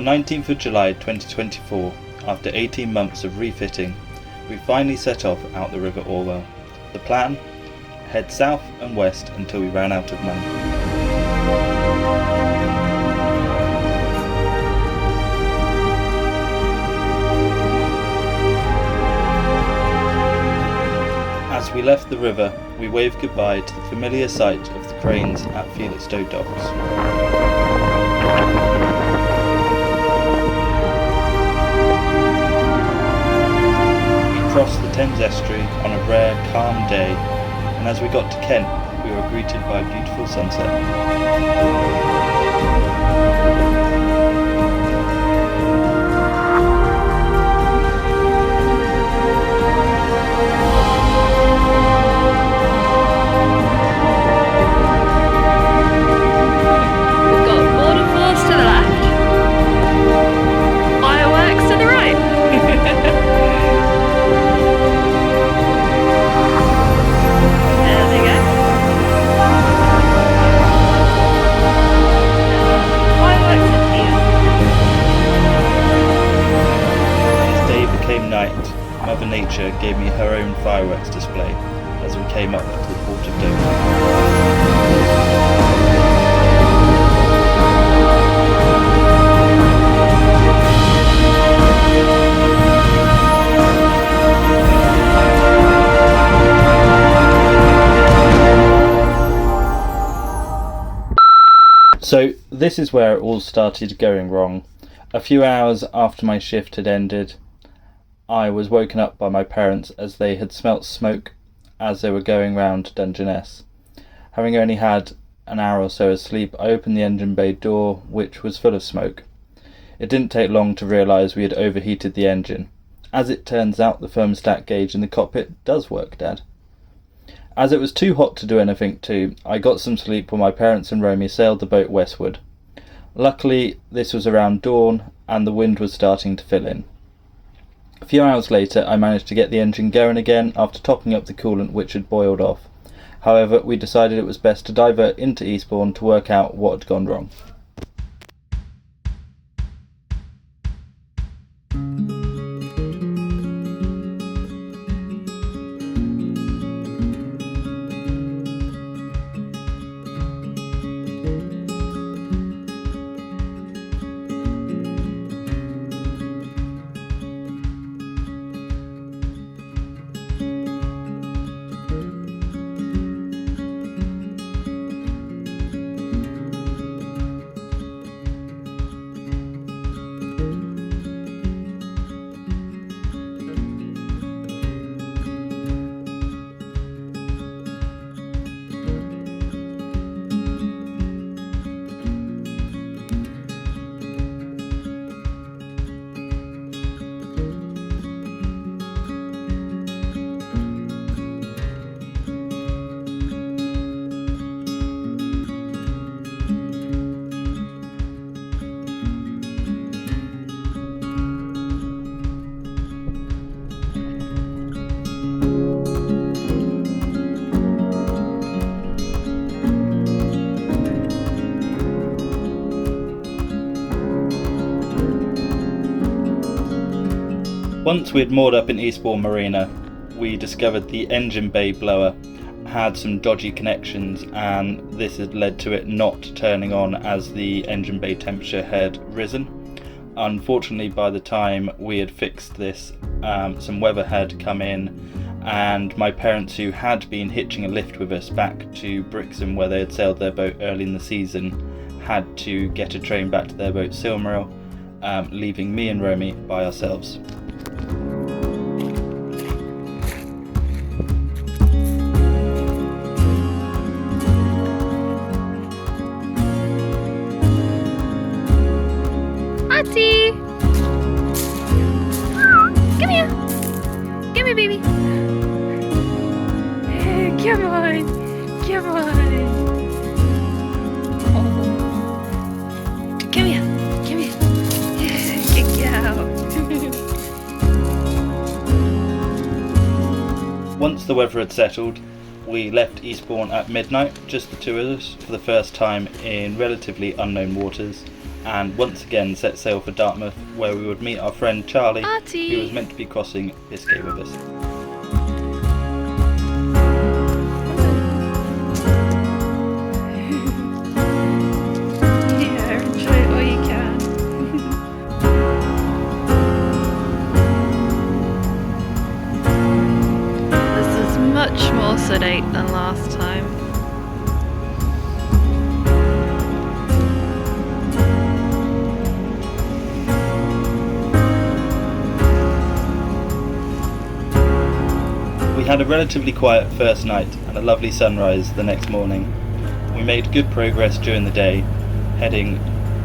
the 19th of July 2024, after 18 months of refitting, we finally set off out the River Orwell. The plan? Head south and west until we ran out of money. As we left the river, we waved goodbye to the familiar sight of the cranes at Felixstowe docks. Crossed the Thames estuary on a rare, calm day, and as we got to Kent, we were greeted by a beautiful sunset. We've got border force to the left, fireworks to the right. Night, Mother Nature gave me her own fireworks display as we came up to the port of Dover. So this is where it all started going wrong. A few hours after my shift had ended, I was woken up by my parents as they had smelt smoke as they were going round Dungeness. Having only had an hour or so of sleep, I opened the engine bay door, which was full of smoke. It didn't take long to realise we had overheated the engine. As it turns out, the thermostat gauge in the cockpit does work, Dad. As it was too hot to do anything to, I got some sleep while my parents and Romy sailed the boat westward. Luckily, this was around dawn and the wind was starting to fill in. A few hours later, I managed to get the engine going again after topping up the coolant which had boiled off. However, we decided it was best to divert into Eastbourne to work out what had gone wrong. Once we had moored up in Eastbourne Marina, we discovered the engine bay blower had some dodgy connections, and this had led to it not turning on as the engine bay temperature had risen. Unfortunately, by the time we had fixed this, some weather had come in, and my parents, who had been hitching a lift with us back to Brixham where they had sailed their boat early in the season, had to get a train back to their boat Silmaril, leaving me and Romy by ourselves. Auntie! Come here! Come here, baby! Come on! Come on! Oh. Come here! Come here! Good girl! Once the weather had settled, we left Eastbourne at midnight, just the two of us, for the first time in relatively unknown waters, and once again set sail for Dartmouth, where we would meet our friend Charlie, Artie. who was meant to be crossing Biscay with us. Yeah, enjoy it while you can. This is much more sedate than last time. We had a relatively quiet first night and a lovely sunrise the next morning. We made good progress during the day, heading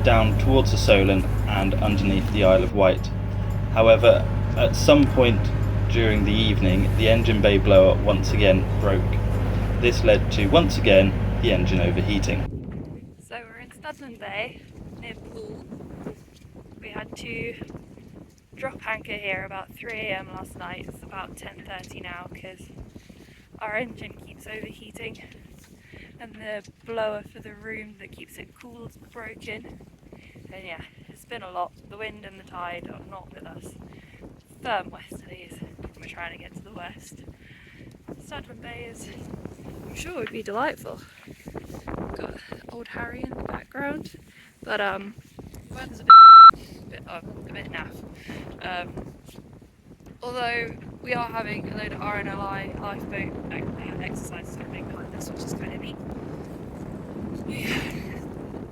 down towards the Solent and underneath the Isle of Wight. However, at some point during the evening, the engine bay blower once again broke. This led to, once again, the engine overheating. So we're in Studland Bay, near Poole. We had to drop anchor here about 3 AM last night. It's about 10:30 now because our engine keeps overheating and the blower for the room that keeps it cool is broken. And yeah, it's been a lot. The wind and the tide are not with us. Firm westerlies. We're trying to get to the west. Studland Bay is, I'm sure, would be delightful. Got old Harry in the background, but weather's a bit naff. Although we are having a load of RNLI lifeboat exercises happening behind us, which is kind of neat.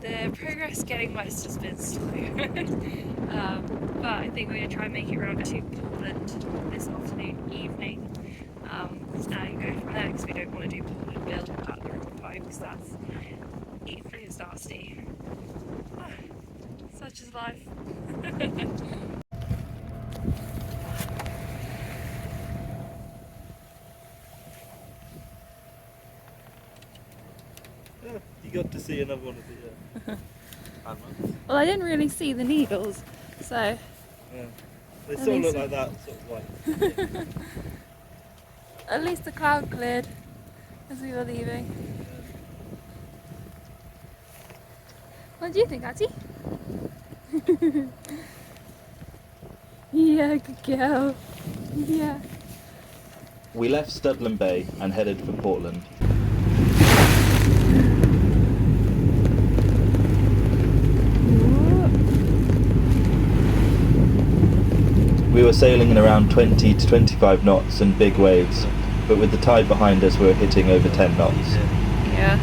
The progress getting west has been slow, but I think we're going to try and make it around to Portland this afternoon, evening, and go from there because we don't want to do Portland Bill at the wrong time because that's equally as nasty. Such is life. You got to see another one of the landmarks. Well, I didn't really see the needles, so... Yeah. They sort of look like that, sort of white. At least the cloud cleared as we were leaving. What do you think, Artie? Yeah, good girl. Yeah. We left Studland Bay and headed for Portland. We were sailing in around 20 to 25 knots and big waves, but with the tide behind us we were hitting over 10 knots. Yeah.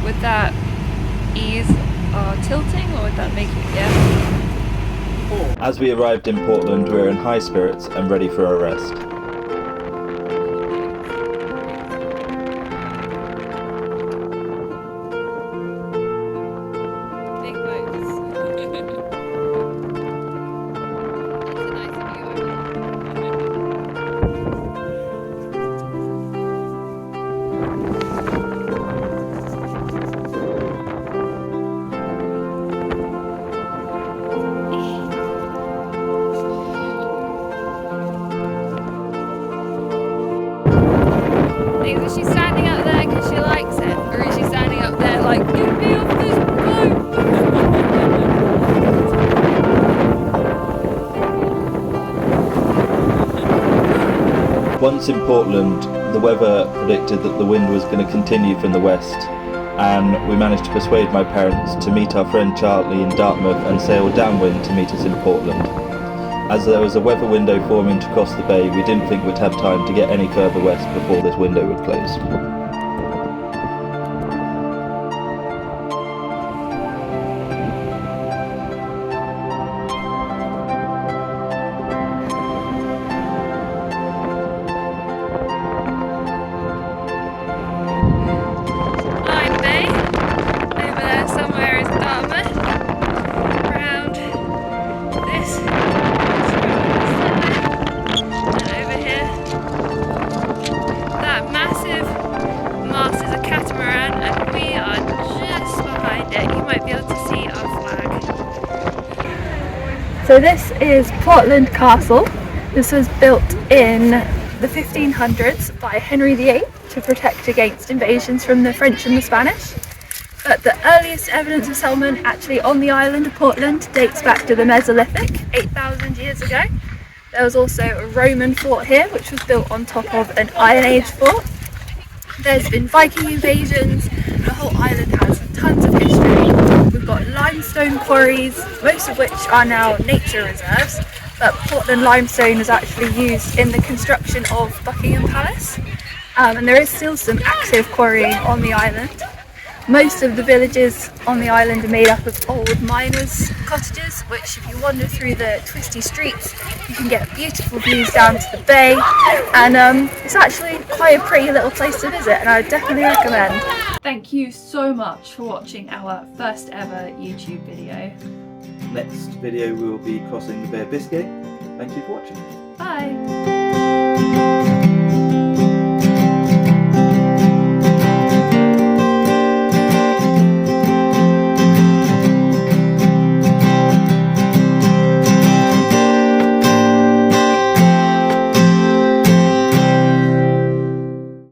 Would that ease our tilting or would that make it, yeah? As we arrived in Portland we were in high spirits and ready for a rest. Big boats. It's a nice view over there. Is she standing up there because she likes it, or is she standing up there like, get me off this boat? Once in Portland, the weather predicted that the wind was going to continue from the west, and we managed to persuade my parents to meet our friend Charlie in Dartmouth and sail downwind to meet us in Portland. As there was a weather window forming to cross the bay, we didn't think we'd have time to get any further west before this window would close. Line Bay. Over there somewhere is Dartmouth. Around this. And over here. That massive mast is a catamaran and we are just behind it. You might be able to see our flag. So this is Portland Castle. This was built in the 1500s by Henry VIII to protect against invasions from the French and the Spanish. But the earliest evidence of settlement actually on the island of Portland dates back to the Mesolithic, 8,000 years ago. There was also a Roman fort here, which was built on top of an Iron Age fort. There's been Viking invasions. The whole island has tons of history. We've got limestone quarries, most of which are now nature reserves, but Portland limestone was actually used in the construction of Buckingham Palace. And there is still some active quarrying on the island. Most of the villages on the island are made up of old miners' cottages, which if you wander through the twisty streets, you can get beautiful views down to the bay, and it's actually quite a pretty little place to visit, and I would definitely recommend. Thank you so much for watching our first ever YouTube video. Next video we will be crossing the Bay of Biscay. Thank you for watching. Bye!